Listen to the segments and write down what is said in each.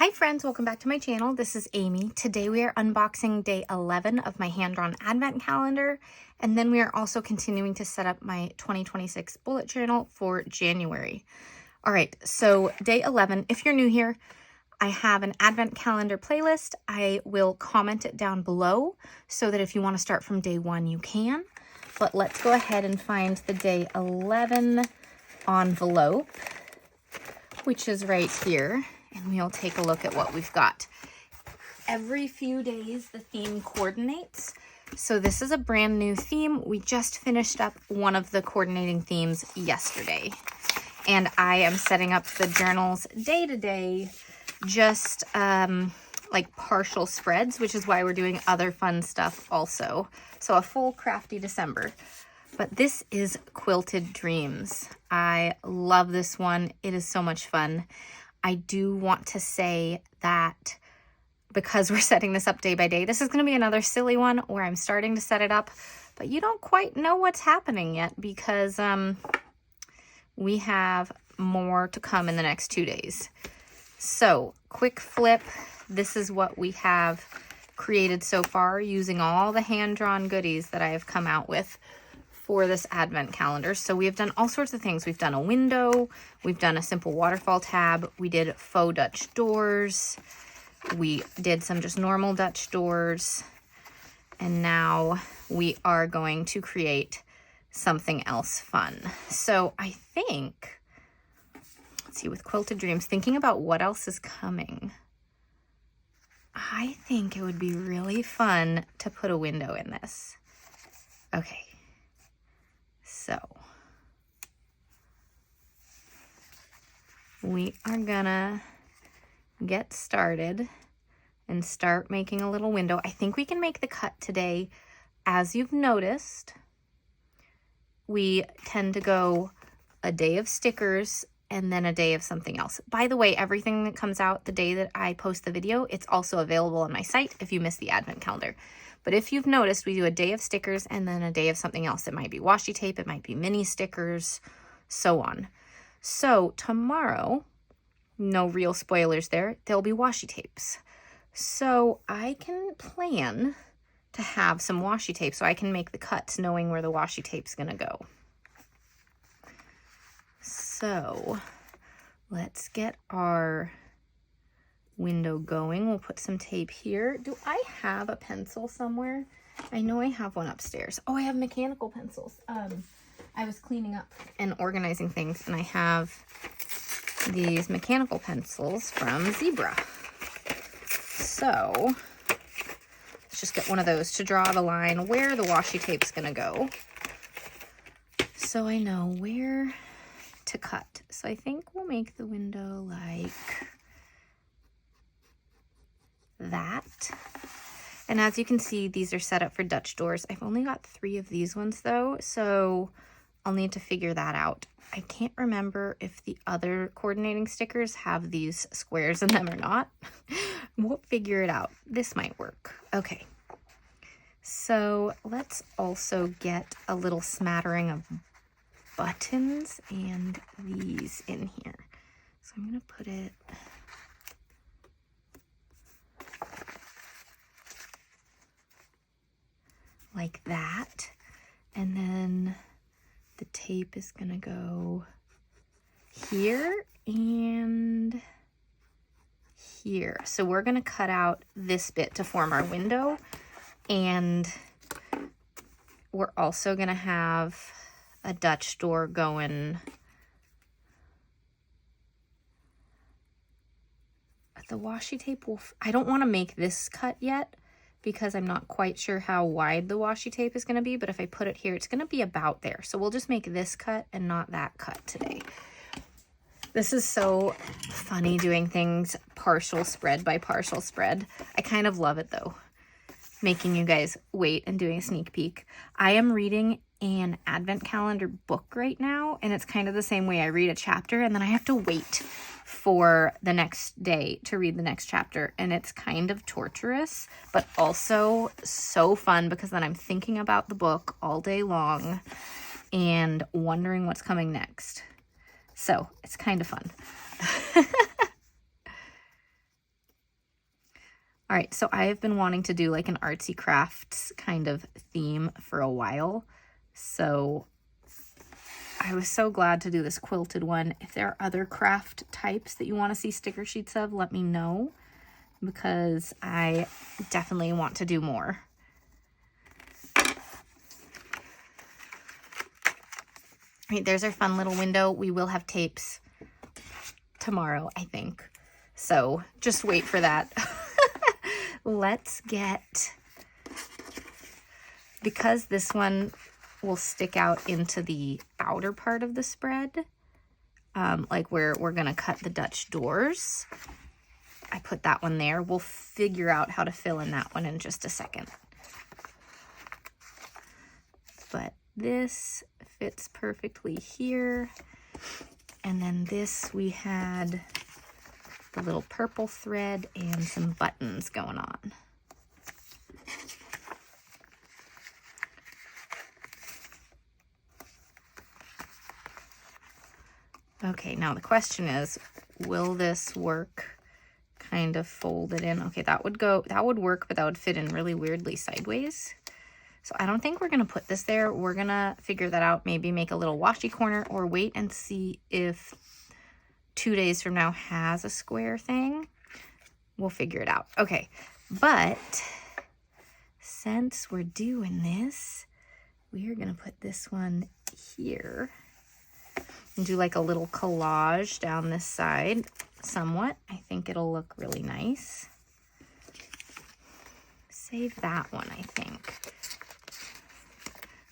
Hi friends, welcome back to my channel. This is Amy. Today we are unboxing day 11 of my hand-drawn advent calendar, and then we are also continuing to set up my 2026 bullet journal for January. All right, so day 11, if you're new here, I have an advent calendar playlist. I will comment it down below so that if you want to start from day 1, you can. But let's go ahead and find the day 11 envelope, which is right here. And we'll take a look at what we've got. Every few days, the theme coordinates. So this is a brand new theme. We just finished up one of the coordinating themes yesterday. And I am setting up the journals day to day, just like partial spreads, which is why we're doing other fun stuff also. So a full crafty December. But this is Quilted Dreams. I love this one. It is so much fun. I do want to say that because we're setting this up day by day, this is going to be another silly one where I'm starting to set it up, but you don't quite know what's happening yet because we have more to come in the next 2 days. So, quick flip. This is what we have created so far using all the hand-drawn goodies that I have come out with for this advent calendar. So we have done all sorts of things. We've done a window, we've done a simple waterfall tab, we did faux Dutch doors, we did some just normal Dutch doors, and now we are going to create something else fun. So I think, let's see, with Quilted Dreams, thinking about what else is coming, I think it would be really fun to put a window in this. Okay. So, we are gonna get started and start making a little window. I think we can make the cut today. As you've noticed, we tend to go a day of stickers and then a day of something else. By the way, everything that comes out the day that I post the video, it's also available on my site if you missed the advent calendar. But if you've noticed, we do a day of stickers and then a day of something else. It might be washi tape, it might be mini stickers, so on. So tomorrow, no real spoilers there, there'll be washi tapes. So I can plan to have some washi tape so I can make the cuts knowing where the washi tape's gonna go. So let's get our window going. We'll put some tape here. Do I have a pencil somewhere? I know I have one upstairs. Oh, I have mechanical pencils. I was cleaning up and organizing things, and I have these mechanical pencils from Zebra. So let's just get one of those to draw the line where the washi tape's gonna go, so I know where to cut. So I think we'll make the window like that. And as you can see, these are set up for Dutch doors. I've only got 3 of these ones though, so I'll need to figure that out. I can't remember if the other coordinating stickers have these squares in them or not. We'll figure it out. This might work. Okay. So let's also get a little smattering of buttons and these in here. So I'm going to put it like that, and then the tape is gonna go here and here. So we're gonna cut out this bit to form our window, and we're also gonna have a Dutch door going the washi tape will I don't want to make this cut yet because I'm not quite sure how wide the washi tape is going to be, but if I put it here, it's going to be about there. So we'll just make this cut and not that cut today. This is so funny doing things partial spread by partial spread. I kind of love it though, making you guys wait and doing a sneak peek. I am reading an advent calendar book right now, and it's kind of the same way. I read a chapter and then I have to wait for the next day to read the next chapter, and it's kind of torturous but also so fun because then I'm thinking about the book all day long and wondering what's coming next. So it's kind of fun. All right, so I have been wanting to do like an artsy crafts kind of theme for a while. So I was so glad to do this quilted one. If there are other craft types that you want to see sticker sheets of, let me know, because I definitely want to do more. All right, there's our fun little window. We will have tapes tomorrow, I think. So just wait for that. Let's get, because this one will stick out into the outer part of the spread, like where we're gonna cut the Dutch doors. I put that one there. We'll figure out how to fill in that one in just a second. But this fits perfectly here. And then this, we had the little purple thread and some buttons going on. Okay, now the question is, will this work kind of folded in? Okay, that would work, but that would fit in really weirdly sideways. So I don't think we're gonna put this there. We're gonna figure that out, maybe make a little washi corner, or wait and see if 2 days from now has a square thing. We'll figure it out. Okay, but since we're doing this, we're gonna put this one here and do like a little collage down this side somewhat. I think it'll look really nice. Save that one, I think.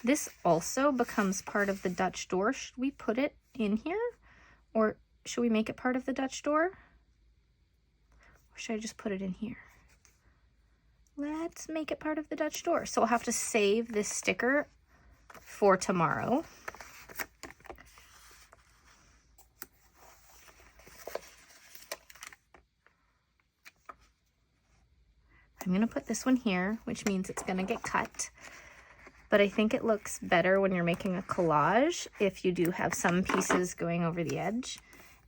This also becomes part of the Dutch door. Should we put it in here? Or should we make it part of the Dutch door? Or should I just put it in here? Let's make it part of the Dutch door. So we'll have to save this sticker for tomorrow. I'm gonna put this one here, which means it's gonna get cut. But I think it looks better when you're making a collage if you do have some pieces going over the edge.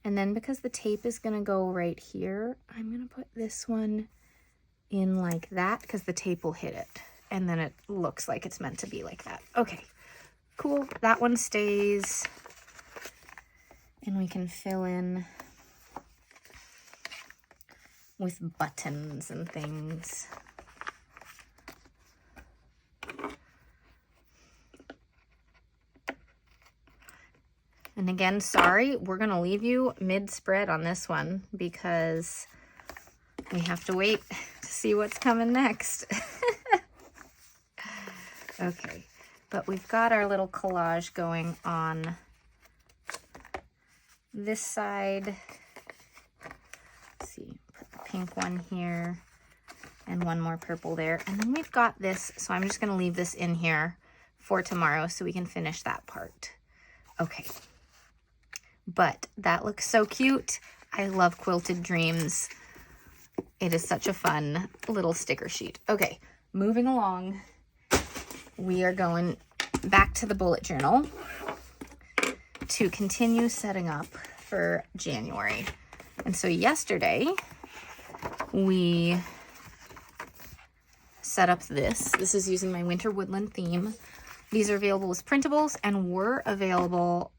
And then because the tape is gonna go right here, I'm gonna put this one in like that because the tape will hit it. And then it looks like it's meant to be like that. Okay, cool, that one stays. And we can fill in with buttons and things. And again, sorry, we're gonna leave you mid-spread on this one because we have to wait to see what's coming next. Okay, but we've got our little collage going on this side. Let's see, put the pink one here and one more purple there. And then we've got this, so I'm just gonna leave this in here for tomorrow so we can finish that part. Okay. But that looks so cute. I love Quilted Dreams. It is such a fun little sticker sheet. Okay, moving along. We are going back to the bullet journal to continue setting up for January. And so yesterday, we set up this. This is using my Winter Woodland theme. These are available as printables and were available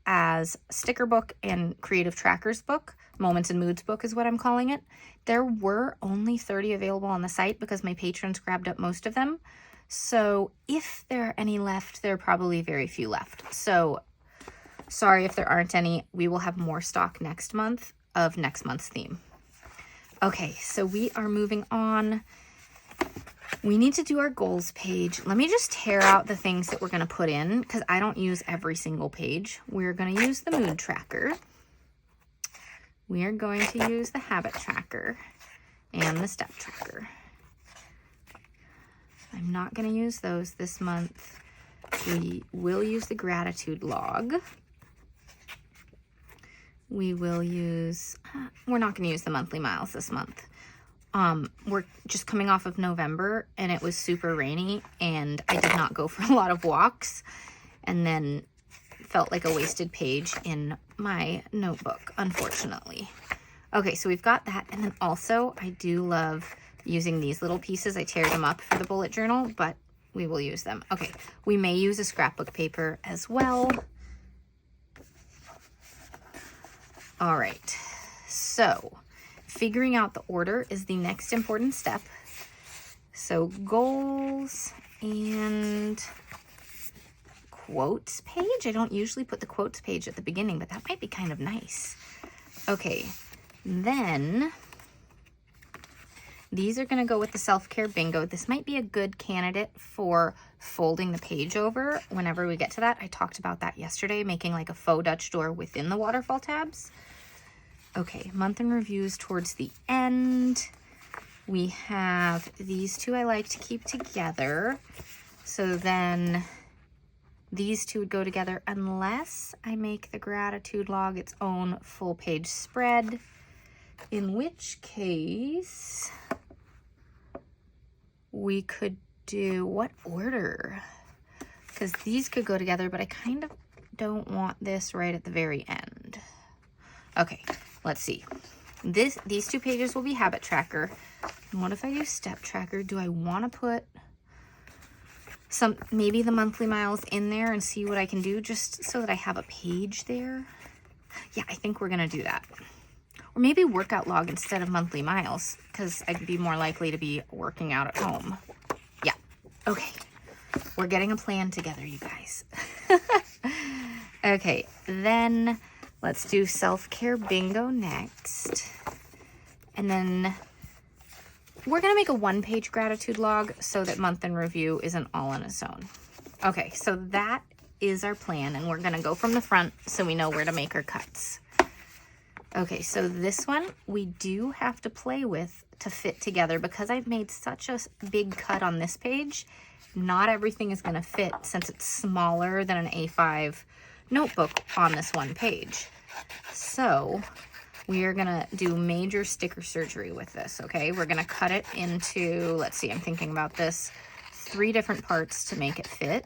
as sticker book and creative trackers book. Moments and Moods book is what I'm calling it. There were only 30 available on the site because my patrons grabbed up most of them. So if there are any left, there are probably very few left. So sorry if there aren't any. We will have more stock next month of next month's theme. Okay, so we are moving on. We need to do our goals page. Let me just tear out the things that we're going to put in because I don't use every single page. We're going to use the mood tracker. We are going to use the habit tracker and the step tracker. I'm not going to use those this month. We will use the gratitude log. We will use, we're not going to use the monthly miles this month. We're just coming off of November and it was super rainy and I did not go for a lot of walks and then felt like a wasted page in my notebook, unfortunately. Okay, so we've got that. And then also I do love using these little pieces. I tear them up for the bullet journal, but we will use them. Okay, we may use a scrapbook paper as well. All right, so figuring out the order is the next important step. So goals and quotes page. I don't usually put the quotes page at the beginning, but that might be kind of nice. Okay, then these are going to go with the self-care bingo. This might be a good candidate for folding the page over whenever we get to that. I talked about that yesterday, making like a faux Dutch door within the waterfall tabs. Okay, month in reviews towards the end. We have these two I like to keep together. So then these two would go together unless I make the gratitude log its own full page spread, in which case we could do what order? Because these could go together, but I kind of don't want this right at the very end. Okay, let's see. These two pages will be habit tracker. And what if I use step tracker? Do I want to put maybe the monthly miles in there and see what I can do just so that I have a page there? Yeah, I think we're gonna do that. Or maybe workout log instead of monthly miles, because I'd be more likely to be working out at home. Yeah, okay. We're getting a plan together, you guys. Okay, then let's do self-care bingo next. And then we're gonna make a one-page gratitude log so that month in review isn't all on its own. Okay, so that is our plan, and we're gonna go from the front so we know where to make our cuts. Okay, so this one we do have to play with to fit together because I've made such a big cut on this page. Not everything is gonna fit since it's smaller than an A5 notebook on this one page. So we are gonna do major sticker surgery with this, okay? We're gonna cut it into, let's see, I'm thinking about this, 3 different parts to make it fit.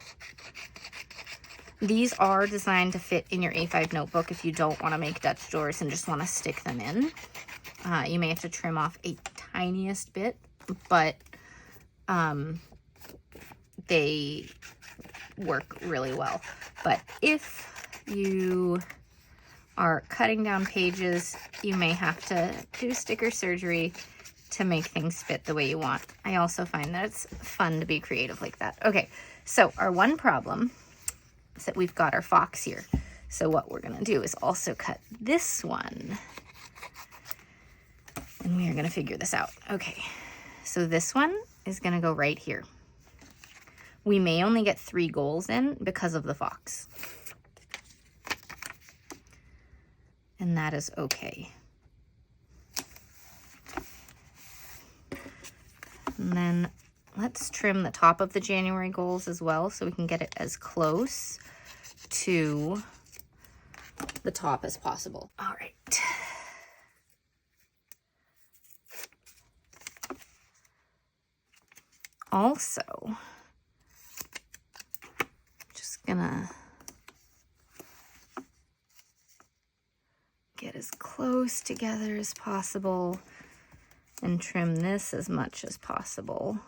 These are designed to fit in your A5 notebook if you don't want to make Dutch doors and just want to stick them in. You may have to trim off a tiniest bit, but they work really well. But if you are cutting down pages, you may have to do sticker surgery to make things fit the way you want. I also find that it's fun to be creative like that. Okay, so our one problem is that we've got our fox here. So what we're gonna do is also cut this one. And we are gonna figure this out. Okay, so this one is gonna go right here. We may only get 3 goals in because of the fox. And that is okay. And then let's trim the top of the January goals as well so we can get it as close to the top as possible. All right. Also, just gonna get as close together as possible and trim this as much as possible.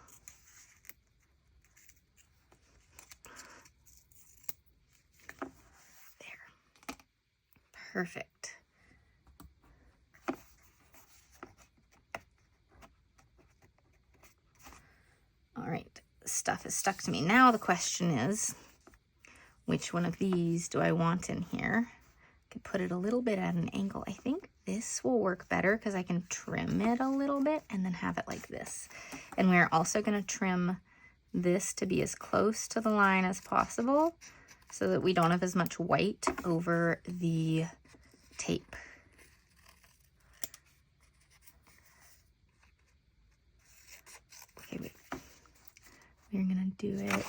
There. Perfect. All right, stuff is stuck to me. Now the question is, which one of these do I want in here? I could put it a little bit at an angle. I think this will work better because I can trim it a little bit and then have it like this. And we're also going to trim this to be as close to the line as possible so that we don't have as much white over the tape. Okay, wait. We're going to do it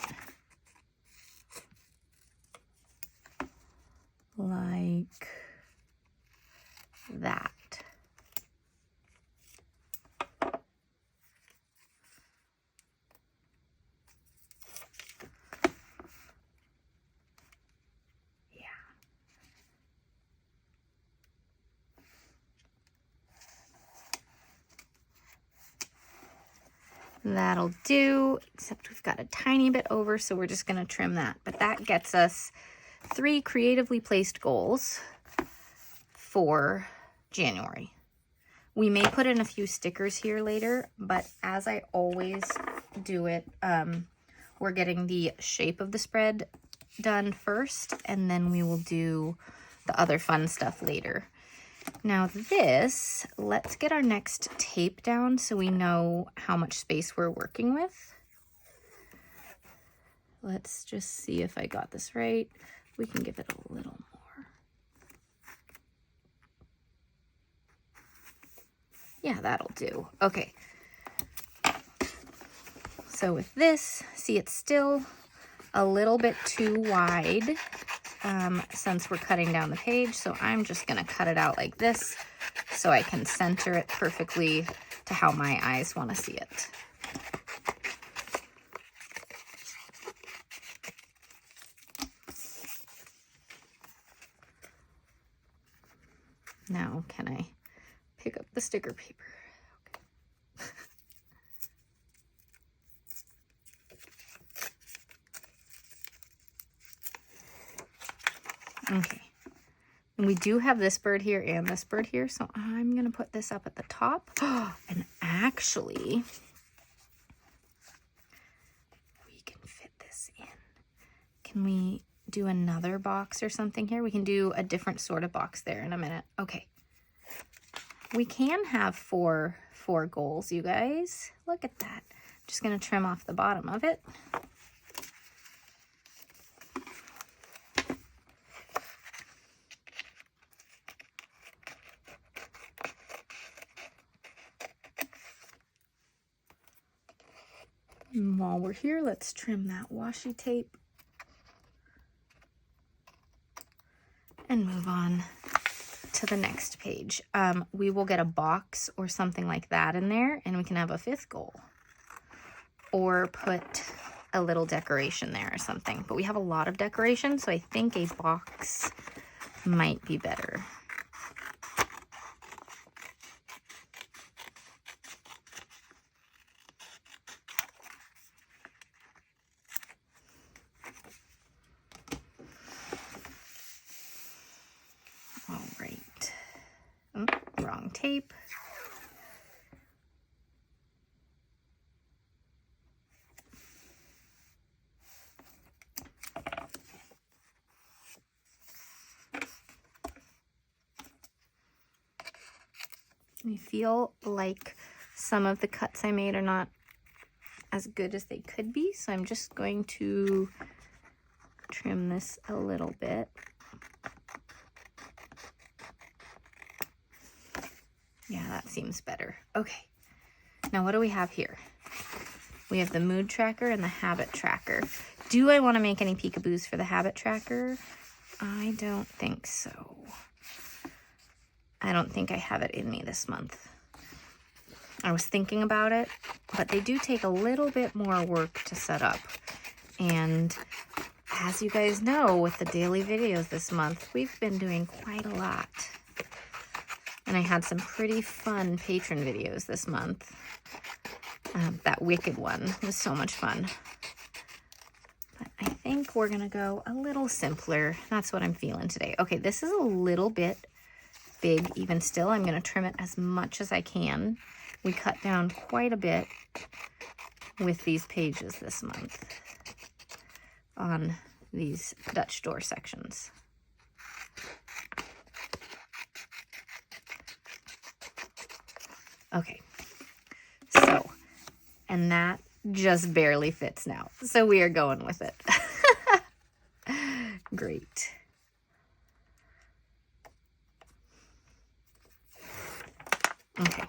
like that. Yeah. That'll do, except we've got a tiny bit over, so we're just going to trim that. But that gets us 3 creatively placed goals for January. We may put in a few stickers here later, but as I always do it, we're getting the shape of the spread done first, and then we will do the other fun stuff later. Now this, let's get our next tape down so we know how much space we're working with. Let's just see if I got this right. We can give it a little more. Yeah, that'll do. Okay. So with this, see, it's still a little bit too wide since we're cutting down the page. So I'm just going to cut it out like this so I can center it perfectly to how my eyes want to see it. Now, can I pick up the sticker paper? Okay, and we do have this bird here and this bird here, so I'm going to put this up at the top. And actually, we can fit this in. Can we do another box or something here? We can do a different sort of box there in a minute. Okay. We can have four goals, you guys. Look at that. Just going to trim off the bottom of it. And while we're here, let's trim that washi tape and move on to the next page. We will get a box or something like that in there, and we can have a 5th goal, or put a little decoration there or something. But we have a lot of decoration, so I think a box might be better. All right. Oh, wrong tape. I feel like some of the cuts I made are not as good as they could be, so I'm just going to trim this a little bit. Yeah, that seems better. Okay, now what do we have here? We have the mood tracker and the habit tracker. Do I want to make any peekaboos for the habit tracker? I don't think so. I don't think I have it in me this month. I was thinking about it, but they do take a little bit more work to set up. And as you guys know, with the daily videos this month, we've been doing quite a lot. And I had some pretty fun patron videos this month. That Wicked one was so much fun. But I think we're going to go a little simpler. That's what I'm feeling today. Okay, this is a little bit big even still. I'm going to trim it as much as I can. We cut down quite a bit with these pages this month on these Dutch door sections. Okay, so, and that just barely fits now. So we are going with it. Great. Okay.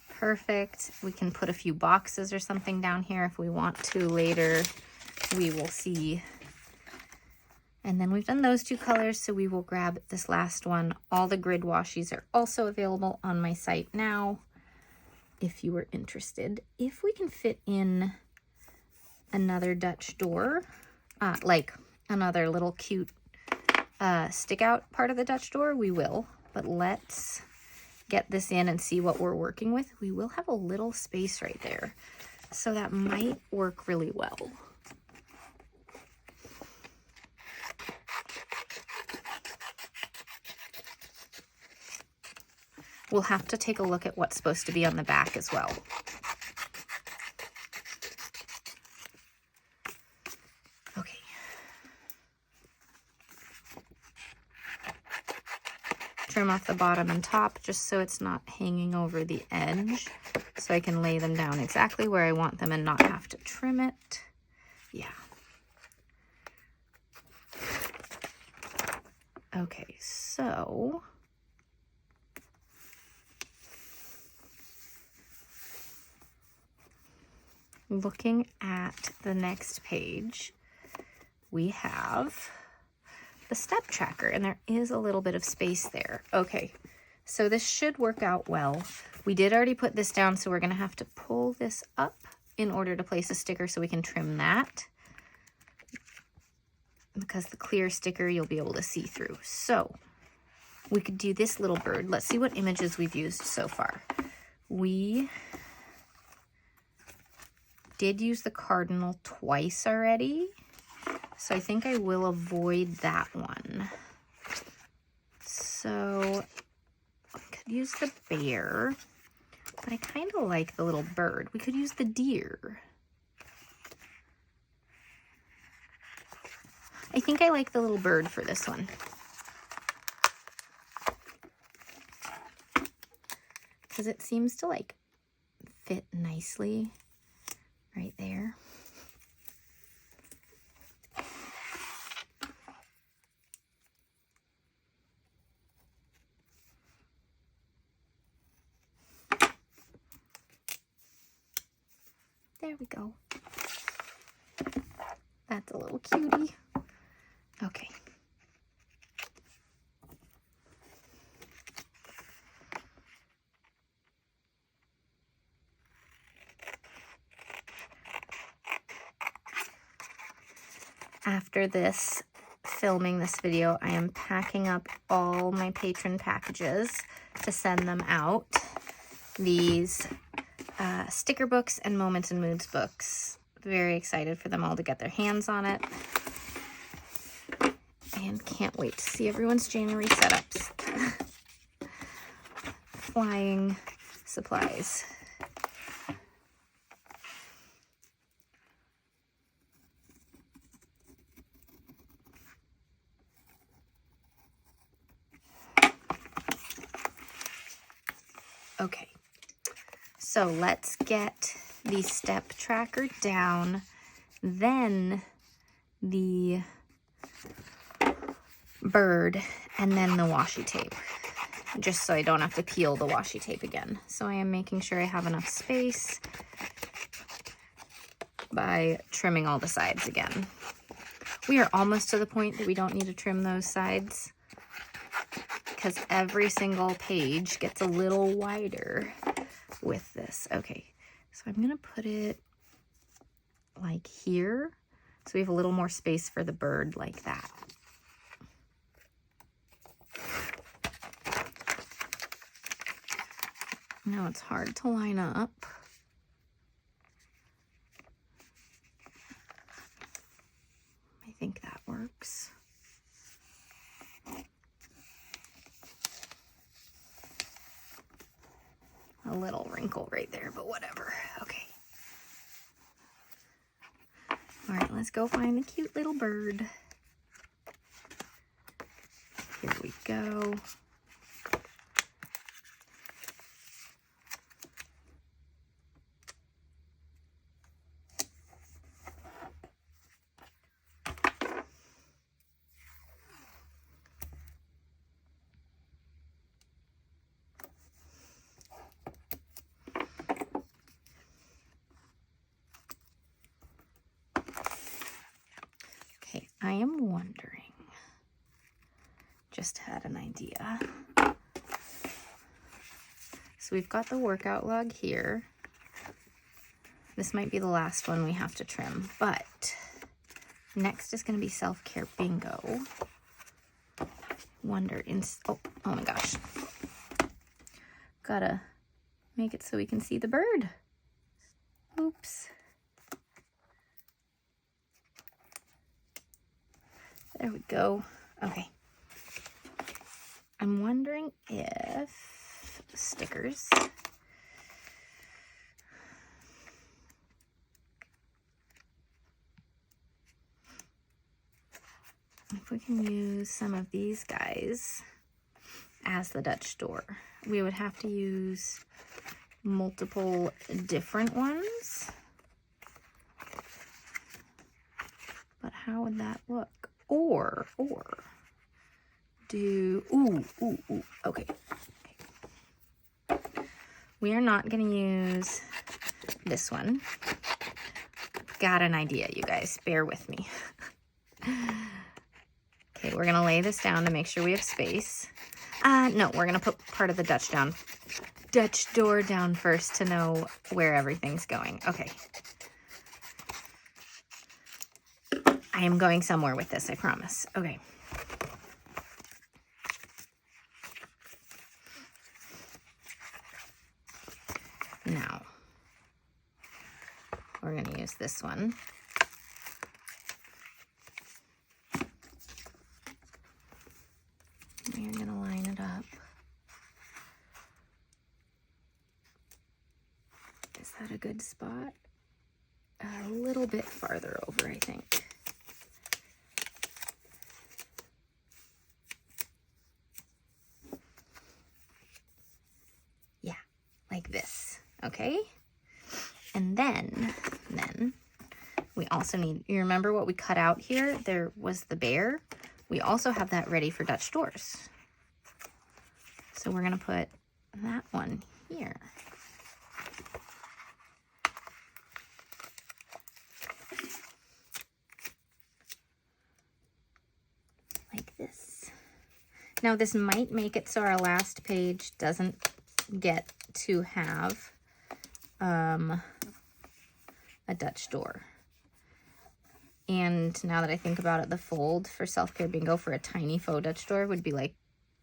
Perfect. We can put a few boxes or something down here if we want to later. We will see. And then we've done those 2 colors, so we will grab this last one. All the grid washies are also available on my site now, if you were interested. If we can fit in another Dutch door, like another little cute stick out part of the Dutch door, we will. But let's get this in and see what we're working with. We will have a little space right there, so that might work really well. We'll have to take a look at what's supposed to be on the back as well. Okay. Trim off the bottom and top just so it's not hanging over the edge, so I can lay them down exactly where I want them and not have to trim it. Yeah. Okay, so looking at the next page, we have the step tracker, and there is a little bit of space there. Okay, so this should work out well. We did already put this down, so we're gonna have to pull this up in order to place a sticker so we can trim that, because the clear sticker you'll be able to see through. So we could do this little bird. Let's see what images we've used so far. We did use the cardinal twice already, so I think I will avoid that one. So I could use the bear, but I kind of like the little bird. We could use the deer. I think I like the little bird for this one. Because it seems to like fit nicely right there. There we go. That's a little cutie. Okay. After this, filming this video, I am packing up all my patron packages to send them out. These sticker books and Moments and Moods books. Very excited for them all to get their hands on it. And can't wait to see everyone's January setups. Flying supplies. Okay, so let's get the step tracker down, then the bird, and then the washi tape, just so I don't have to peel the washi tape again. So I am making sure I have enough space by trimming all the sides again. We are almost to the point that we don't need to trim those sides, because every single page gets a little wider with this. Okay, so I'm gonna put it like here, so we have a little more space for the bird like that. Now it's hard to line up. I think that works. A little wrinkle right there, but whatever. Okay. All right, let's go find the cute little bird. Here we go. I am wondering, just had an idea. So we've got the workout log here. This might be the last one we have to trim, but next is going to be self-care bingo. wonder, oh my gosh. Gotta make it so we can see the bird. Oops. There we go. Okay. I'm wondering if stickers. If we can use some of these guys as the Dutch door. We would have to use multiple different ones. But how would that look? Or do, ooh, okay. We are not gonna use this one. Got an idea, you guys, bear with me. Okay, we're gonna lay this down to make sure we have space. No, we're gonna put part of the Dutch door down first to know where everything's going. Okay. I am going somewhere with this, I promise. Okay. Now, we're going to use this one. We're going to line it up. Is that a good spot? A little bit farther over, I think. Yeah, like this, okay? And then we also need, you remember what we cut out here? There was the bear. We also have that ready for Dutch doors. So we're gonna put that one here. Like this. Now this might make it so our last page doesn't get to have a Dutch door. And now that I think about it, the fold for Self-Care Bingo for a tiny faux Dutch door would be like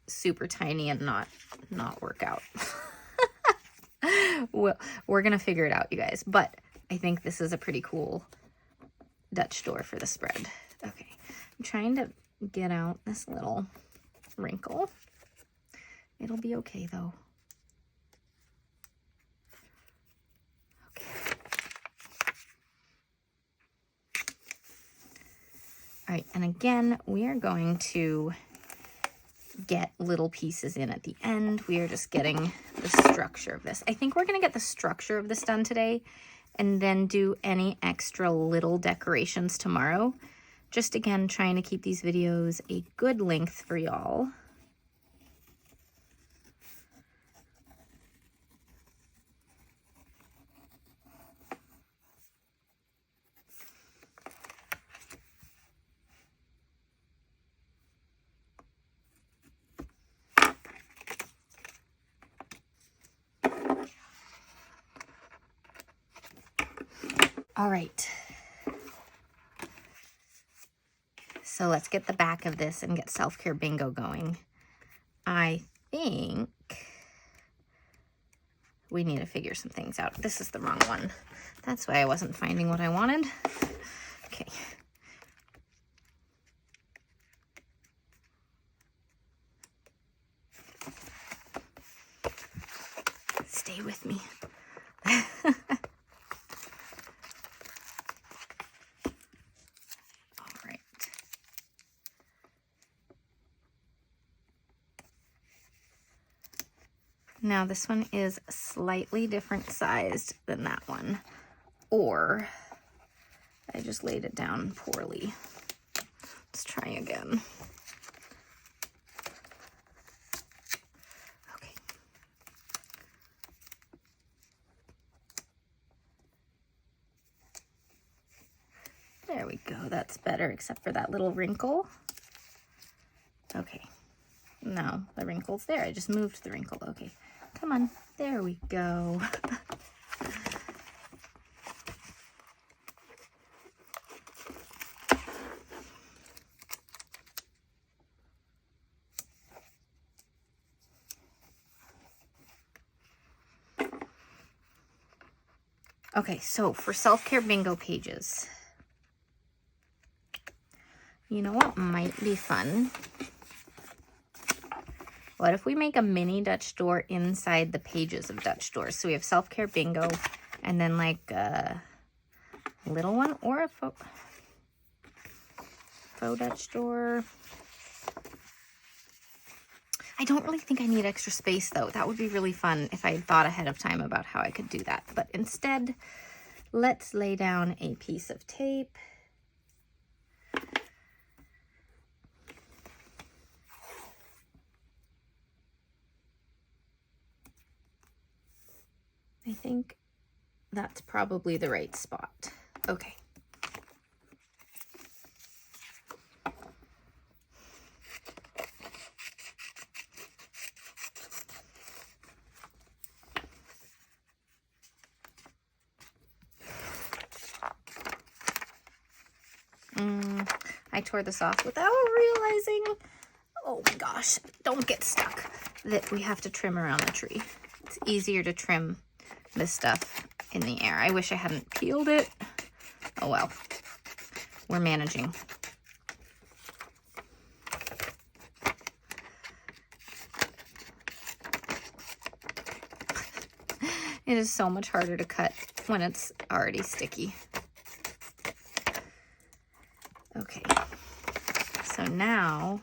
super tiny and not work out. Well, we're gonna figure it out, you guys. But I think this is a pretty cool Dutch door for the spread. Okay, I'm trying to get out this little wrinkle. It'll be okay though. All right, and again, we are going to get little pieces in at the end. We are just getting the structure of this. I think we're gonna get the structure of this done today and then do any extra little decorations tomorrow. Just again, trying to keep these videos a good length for y'all. All right, so let's get the back of this and get Self-Care Bingo going. I think we need to figure some things out. This is the wrong one. That's why I wasn't finding what I wanted. Okay. Stay with me. Now this one is slightly different sized than that one, or I just laid it down poorly. Let's try again. Okay. There we go, that's better, except for that little wrinkle. Okay, no, the wrinkle's there. I just moved the wrinkle, okay. Come on, there we go. Okay, so for self-care bingo pages, you know what might be fun? What if we make a mini Dutch door inside the pages of Dutch doors? So we have self-care bingo and then like a little one or a faux Dutch door. I don't really think I need extra space though. That would be really fun if I had thought ahead of time about how I could do that. But instead, let's lay down a piece of tape. I think that's probably the right spot. Okay. I tore this off without realizing, oh my gosh, don't get stuck, that we have to trim around the tree. It's easier to trim this stuff in the air. I wish I hadn't peeled it. Oh well, we're managing. It is so much harder to cut when it's already sticky. Okay, so now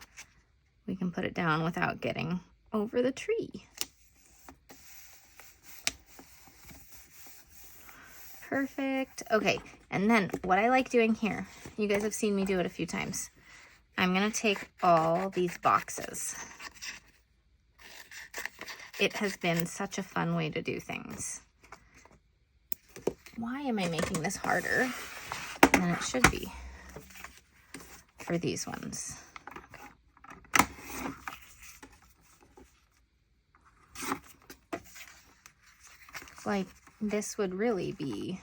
we can put it down without getting over the tree. Perfect. Okay, and then what I like doing here, you guys have seen me do it a few times. I'm gonna take all these boxes. It has been such a fun way to do things. Why am I making this harder than it should be for these ones? Okay. Like, this would really be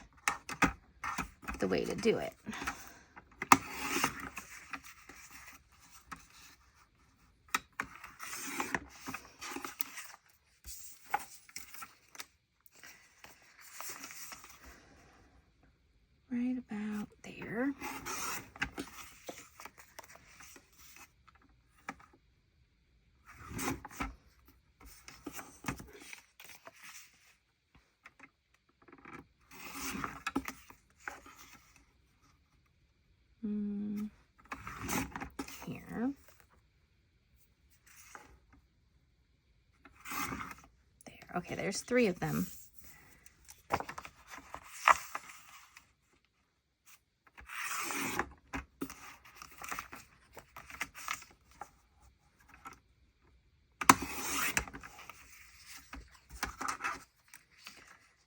the way to do it. Right about there. Here. There. Okay, there's 3 of them.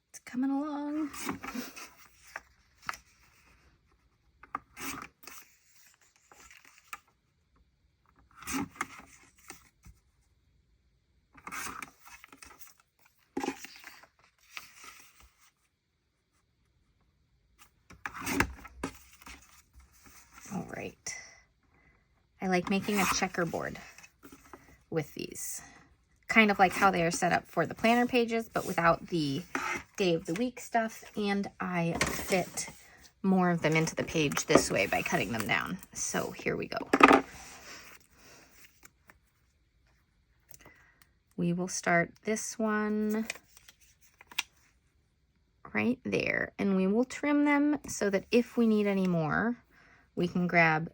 It's coming along. All right. I like making a checkerboard with these. Kind of like how they are set up for the planner pages, but without the day of the week stuff. And I fit more of them into the page this way by cutting them down. So here we go. We will start this one right there, and we will trim them so that if we need any more, we can grab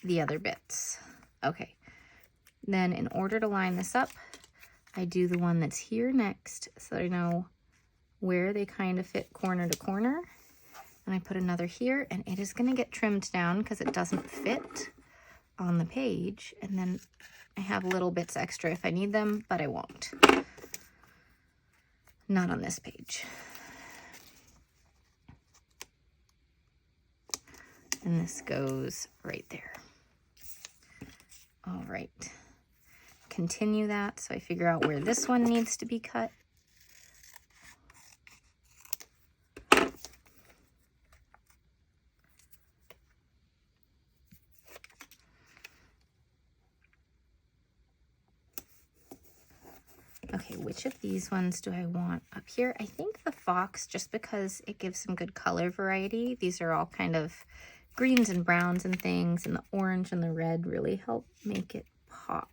the other bits. Okay, then in order to line this up, I do the one that's here next so that I know where they kind of fit corner to corner. And I put another here, and it is going to get trimmed down because it doesn't fit on the page. And then I have little bits extra if I need them, but I won't. Not on this page. And this goes right there. All right. Continue that so I figure out where this one needs to be cut. Okay, which of these ones do I want up here? I think the fox, just because it gives some good color variety. These are all kind of greens and browns and things, and the orange and the red really help make it pop.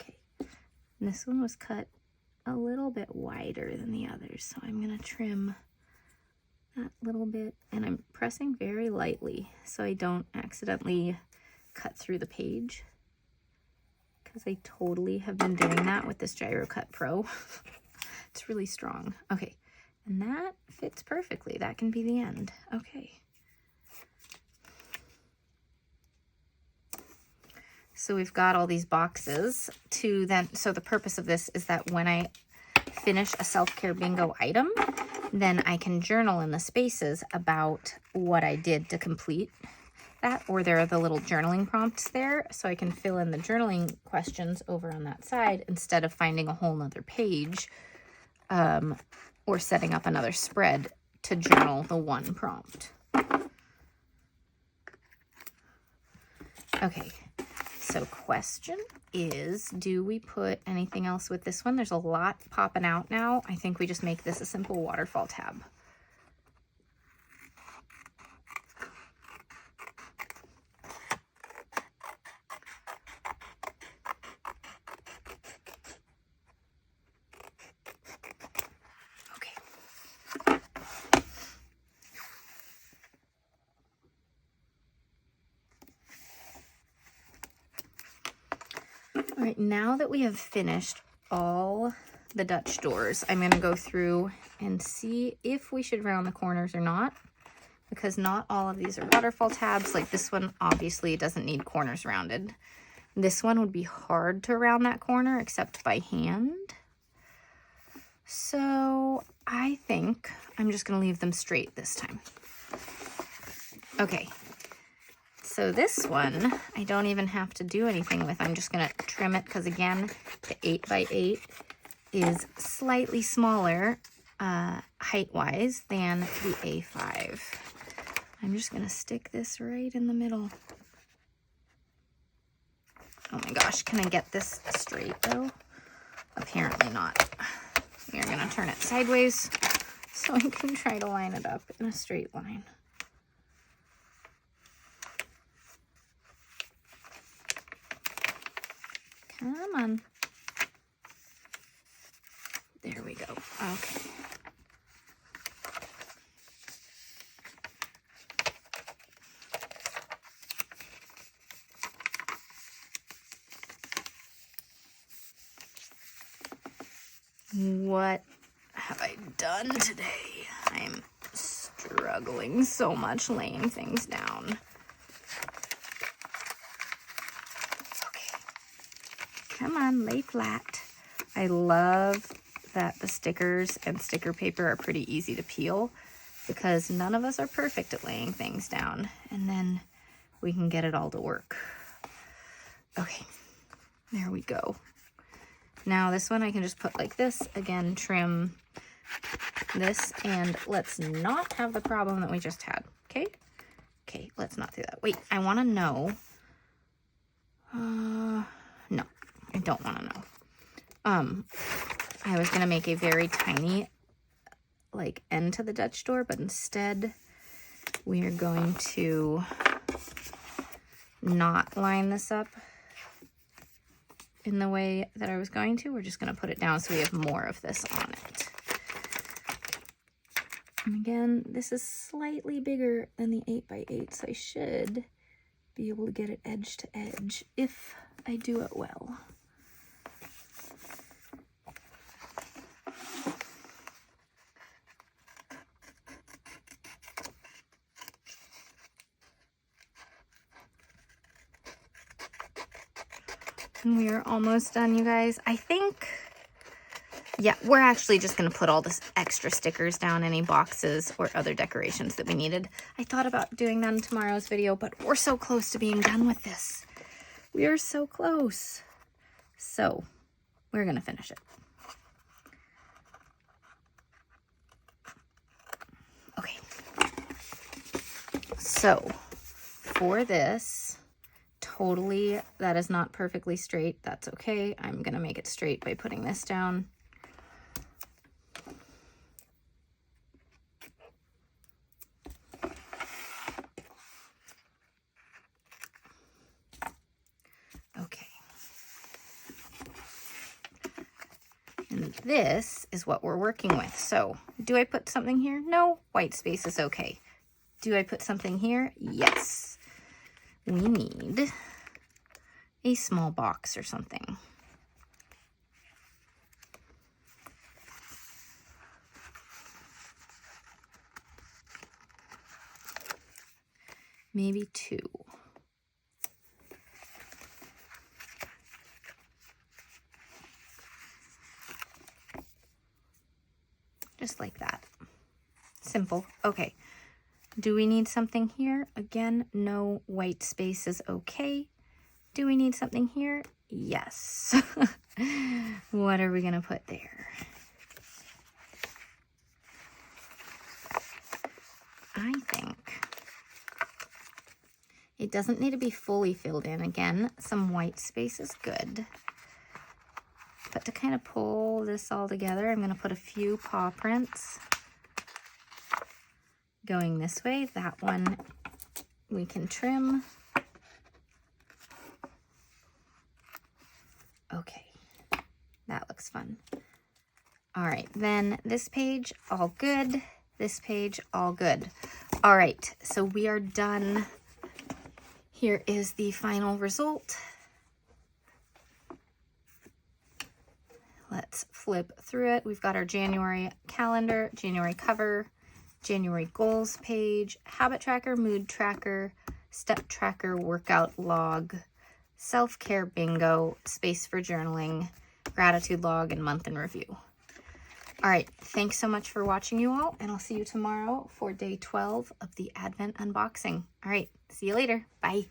Okay, and this one was cut a little bit wider than the others, so I'm gonna trim that little bit, and I'm pressing very lightly so I don't accidentally cut through the page, because I totally have been doing that with this Gyro Cut Pro. It's really strong. Okay, and that fits perfectly. That can be the end. Okay. So we've got all these boxes to then, so the purpose of this is that when I finish a self-care bingo item, then I can journal in the spaces about what I did to complete that, or there are the little journaling prompts there, so I can fill in the journaling questions over on that side instead of finding a whole nother page or setting up another spread to journal the one prompt. Okay, so question is, do we put anything else with this one? There's a lot popping out now. I think we just make this a simple waterfall tab. All right, now that we have finished all the Dutch doors, I'm going to go through and see if we should round the corners or not, because not all of these are waterfall tabs. Like this one obviously doesn't need corners rounded. This one would be hard to round that corner except by hand. So I think I'm just going to leave them straight this time. Okay. So this one, I don't even have to do anything with. I'm just going to trim it because, again, the 8x8 is slightly smaller height-wise than the A5. I'm just going to stick this right in the middle. Oh my gosh, can I get this straight though? Apparently not. We're going to turn it sideways so I can try to line it up in a straight line. Come on. There we go. Okay. What have I done today? I'm struggling so much laying things down. Come on, lay flat. I love that the stickers and sticker paper are pretty easy to peel because none of us are perfect at laying things down, and then we can get it all to work. Okay, there we go. Now this one I can just put like this, again, trim this, and let's not have the problem that we just had, okay? Okay, let's not do that. Wait, I want to know. No. I don't want to know. I was going to make a very tiny, like, end to the Dutch door, but instead we are going to not line this up in the way that I was going to. We're just going to put it down so we have more of this on it. And again, this is slightly bigger than the 8x8, so I should be able to get it edge to edge if I do it well. And we are almost done, you guys. I think, yeah, we're actually just going to put all this extra stickers down, any boxes or other decorations that we needed. I thought about doing that in tomorrow's video, but we're so close to being done with this. We are so close. So we're going to finish it. Okay. So for this, totally, that is not perfectly straight. That's okay. I'm gonna make it straight by putting this down. Okay. And this is what we're working with. So do I put something here? No, white space is okay. Do I put something here? Yes. We need a small box or something. Maybe 2. Just like that. Simple. Okay. Do we need something here? Again, no, white space is okay. Do we need something here? Yes. What are we going to put there? I think it doesn't need to be fully filled in. Again, some white space is good. But to kind of pull this all together, I'm going to put a few paw prints going this way. That one we can trim. Okay, that looks fun. All right, then this page, all good. This page, all good. All right, so we are done. Here is the final result. Let's flip through it. We've got our January calendar, January cover, January goals page, habit tracker, mood tracker, step tracker, workout log, self-care bingo, space for journaling, gratitude log, and month in review. All right, thanks so much for watching, you all, and I'll see you tomorrow for day 12 of the Advent unboxing. All right, see you later. Bye.